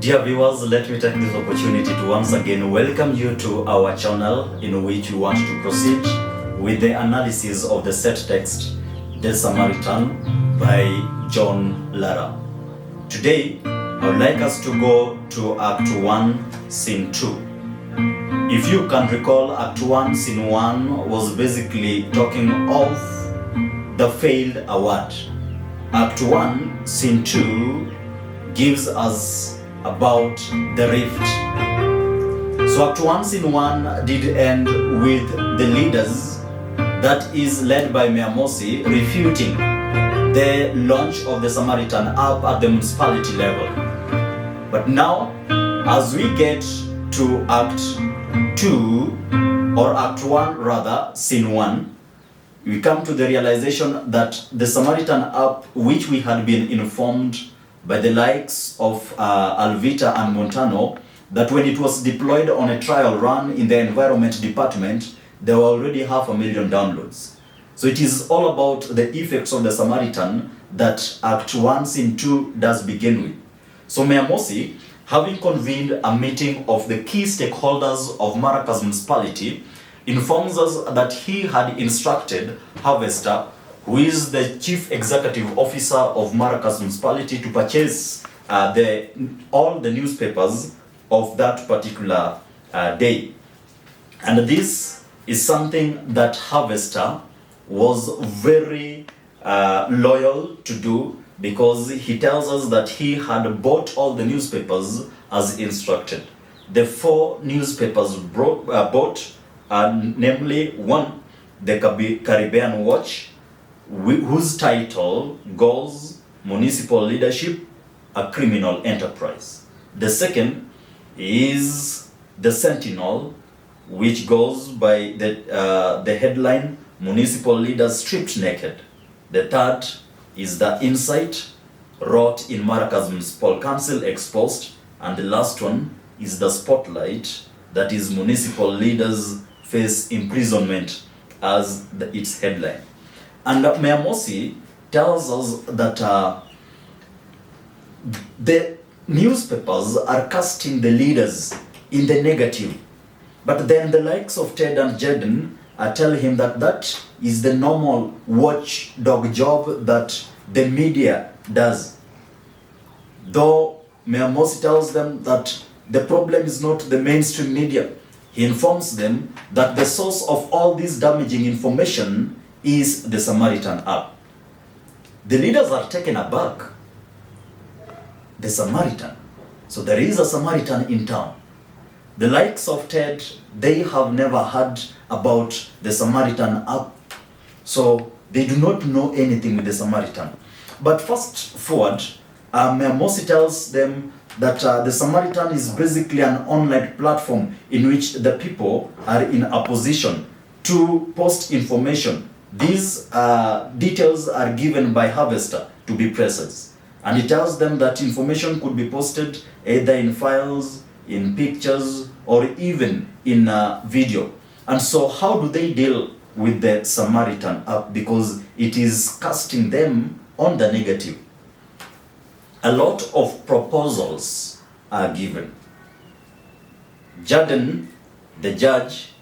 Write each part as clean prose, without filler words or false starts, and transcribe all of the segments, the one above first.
Dear viewers, let me take this opportunity to once again welcome you to our channel in which we want to proceed with the analysis of the set text, The Samaritan by John Lara. Today, I would like us to go to Act 1, Scene 2. If you can recall, Act 1, Scene 1 was basically talking of the failed award. Act 1, Scene 2 gives us about the rift. So Act 1, Scene 1 did end with the leaders, that is led by Mayor Mosi, refuting the launch of the Samaritan app at the municipality level. But now, as we get to Act 2, or Act 1 rather, Scene 1, we come to the realization that the Samaritan app, which we had been informed by the likes of Alvita and Montano, that when it was deployed on a trial run in the environment department, there were already 500,000 downloads. So it is all about the effects of the Samaritan that Act 1, Scene 2 does begin with. So Mayor Mosi, having convened a meeting of the key stakeholders of Maracas municipality, informs us that he had instructed Harvester, who is the Chief Executive Officer of Maracas municipality, to purchase all the newspapers of that particular day. And this is something that Harvester was very loyal to do, because he tells us that he had bought all the newspapers as instructed. The 4 newspapers bought are namely, 1, the Caribbean Watch, whose title goes Municipal Leadership, a Criminal Enterprise. The second is the Sentinel, which goes by the headline Municipal Leaders Stripped Naked. The third is the Insight, wrought in Maracas Municipal Council Exposed. And the last one is the Spotlight, that is Municipal Leaders Face Imprisonment as its headline. And Mayor Mosi tells us that the newspapers are casting the leaders in the negative. But then the likes of Ted and Jaden tell him that that is the normal watchdog job that the media does. Though Mayor Mosi tells them that the problem is not the mainstream media, he informs them that the source of all this damaging information is the Samaritan app. The leaders are taken aback. The Samaritan. So there is a Samaritan in town. The likes of Ted, they have never heard about the Samaritan app. So they do not know anything with the Samaritan. But fast forward, Mayor Mosi tells them that the Samaritan is basically an online platform in which the people are in a position to post information. These details are given by Harvester, to be precise. And he tells them that information could be posted either in files, in pictures, or even in video. And so how do they deal with the Samaritan app? Because it is casting them on the negative. A lot of proposals are given. Jaden, the judge,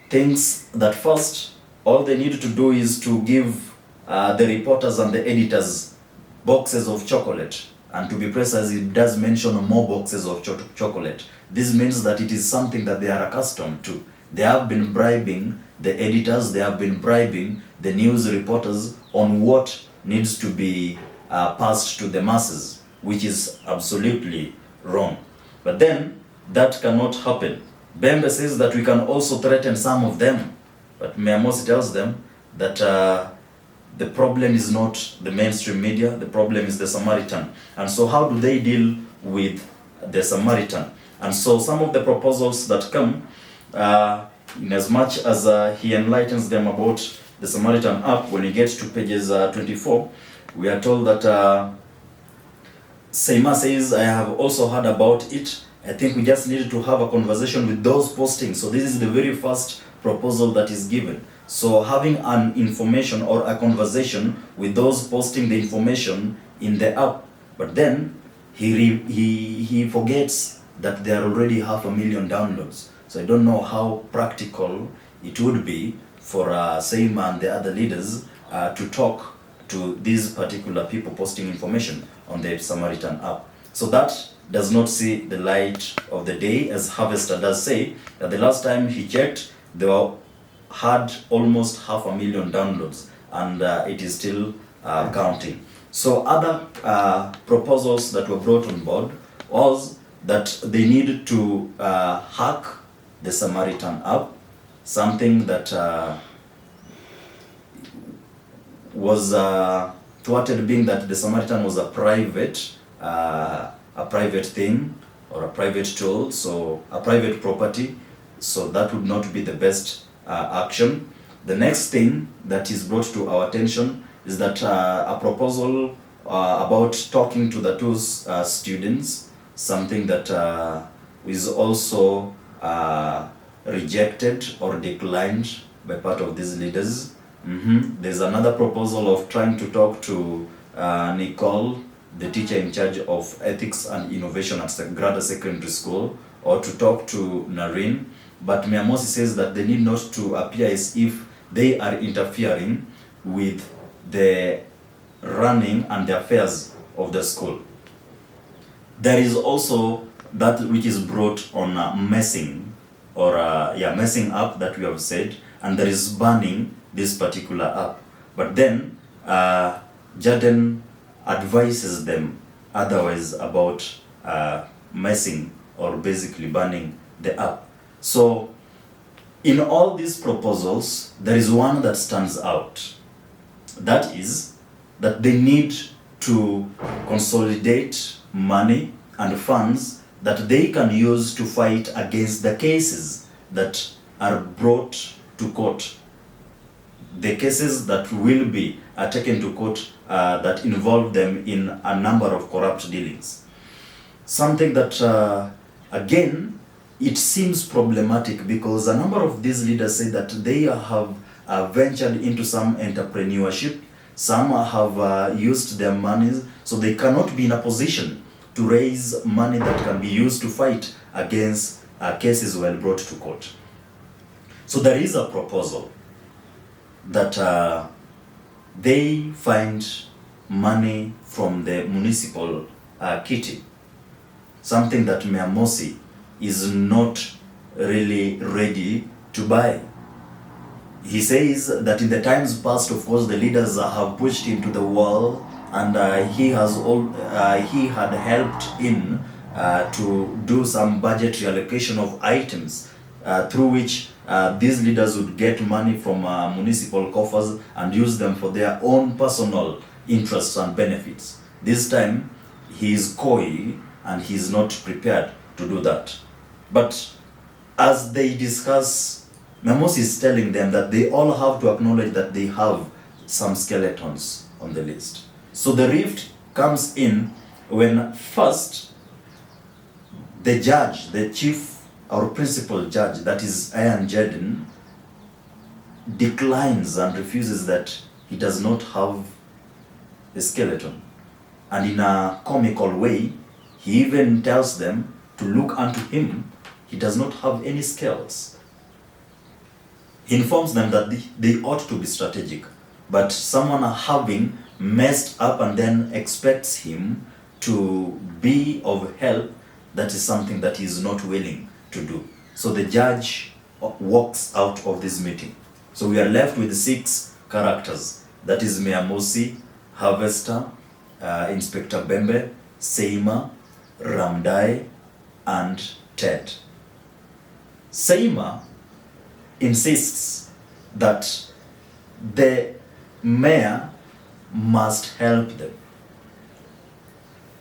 thinks that first, all they need to do is to give the reporters and the editors boxes of chocolate. And to be precise, it does mention more boxes of chocolate. This means that it is something that they are accustomed to. They have been bribing the editors, they have been bribing the news reporters on what needs to be passed to the masses, which is absolutely wrong. But then, that cannot happen. Bembe says that we can also threaten some of them. But Mayor Mosi tells them that the problem is not the mainstream media, the problem is the Samaritan. And so how do they deal with the Samaritan? And so some of the proposals that come, in as much as he enlightens them about the Samaritan app, when he gets to pages 24, we are told that Seima says, I have also heard about it. I think we just need to have a conversation with those posting. So this is the very first proposal that is given. So having an information or a conversation with those posting the information in the app. But then he forgets that there are already 500,000 downloads. So I don't know how practical it would be for Seima and the other leaders to talk to these particular people posting information on the Samaritan app. So that does not see the light of the day, as Harvester does say that the last time he checked, they had almost 500,000 downloads, and it is still counting. So other proposals that were brought on board was that they needed to hack the Samaritan app, something that was thwarted, being that the Samaritan was a private thing or a private tool, so a private property, so that would not be the best action. The next thing that is brought to our attention is that a proposal about talking to the two students, something that is also rejected or declined by part of these leaders. There's another proposal of trying to talk to Nicole, the teacher in charge of ethics and innovation at Grada Secondary School, or to talk to Narine. But Miamosi says that they need not to appear as if they are interfering with the running and the affairs of the school. There is also that which is brought on messing, or messing up that we have said, and there is banning this particular app. But then Jaden advises them otherwise about messing or basically banning the app. So in all these proposals, there is one that stands out. That is that they need to consolidate money and funds that they can use to fight against the cases that are brought to court. The cases that will be taken to court that involve them in a number of corrupt dealings. Something that, again, it seems problematic because a number of these leaders say that they have ventured into some entrepreneurship. Some have used their money, so they cannot be in a position to raise money that can be used to fight against cases when brought to court. So there is a proposal that they find money from the municipal kitty, something that Miamosi is not really ready to buy. He says that in the times past, of course, the leaders have pushed him to the wall, and he had helped in to do some budget reallocation of items through which these leaders would get money from municipal coffers and use them for their own personal interests and benefits. This time, he is coy and he is not prepared to do that. But as they discuss, Memos is telling them that they all have to acknowledge that they have some skeletons on the list. So the rift comes in when first the judge, the chief or principal judge, that is Ian Jaden, declines and refuses that he does not have a skeleton. And in a comical way, he even tells them to look unto him. He does not have any scales. He informs them that they ought to be strategic, but someone having messed up and then expects him to be of help, that is something that he is not willing to do. So the judge walks out of this meeting. So we are left with 6 characters. That is Miamosi, Harvester, Inspector Bembe, Seima, Ramdai, and Ted. Seima insists that the mayor must help them.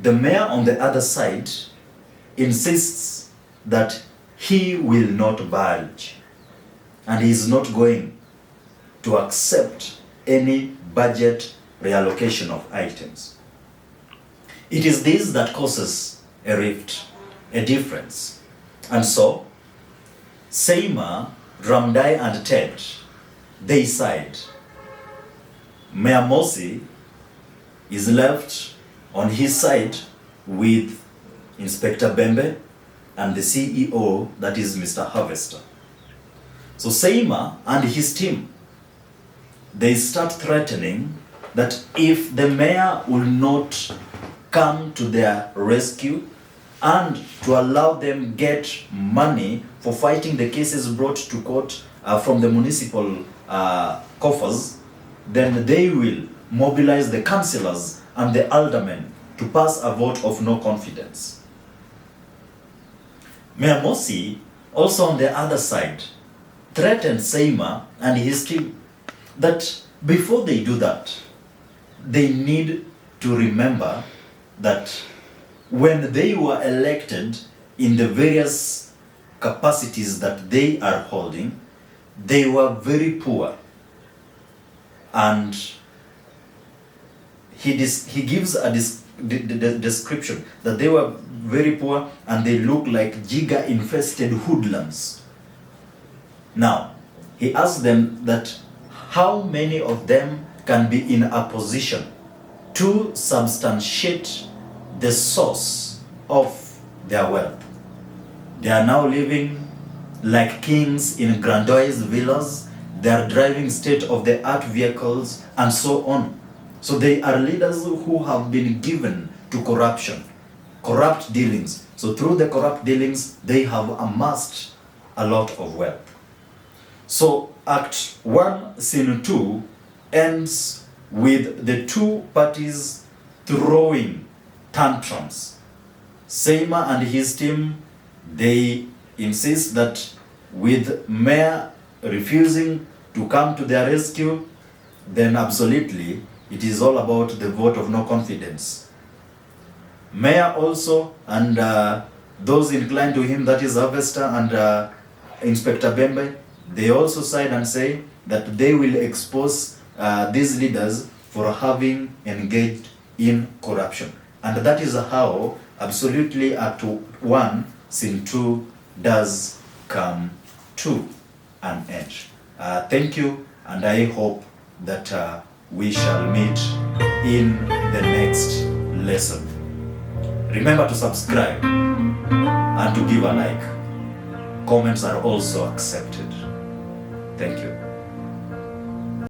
The mayor on the other side insists that he will not budge and he is not going to accept any budget reallocation of items. It is this that causes a rift, a difference. And so, Seima, Ramdai, and Ted, they side. Mayor Mosi is left on his side with Inspector Bembe and the CEO, that is Mr. Harvester. So Seima and his team, they start threatening that if the mayor will not come to their rescue and to allow them get money for fighting the cases brought to court from the municipal coffers, then they will mobilize the councillors and the aldermen to pass a vote of no confidence. Mayor Mosi, also on the other side, threatened Seima and his team that before they do that, they need to remember that when they were elected in the various capacities that they are holding, they were very poor. And he gives a description that they were very poor and they look like jigger-infested hoodlums. Now, he asked them that how many of them can be in a position to substantiate the source of their wealth. They are now living like kings in grandiose villas. They are driving state-of-the-art vehicles and so on. So they are leaders who have been given to corruption, corrupt dealings. So through the corrupt dealings, they have amassed a lot of wealth. So Act 1, Scene 2 ends with the two parties throwing tantrums. Seima and his team, they insist that with Mayor refusing to come to their rescue, then absolutely it is all about the vote of no confidence. Mayor also and those inclined to him, that is Harvester and Inspector Bembe, they also side and say that they will expose these leaders for having engaged in corruption. And that is how absolutely Act 1, Scene 2 does come to an end. Thank you, and I hope that we shall meet in the next lesson. Remember to subscribe and to give a like. Comments are also accepted. Thank you.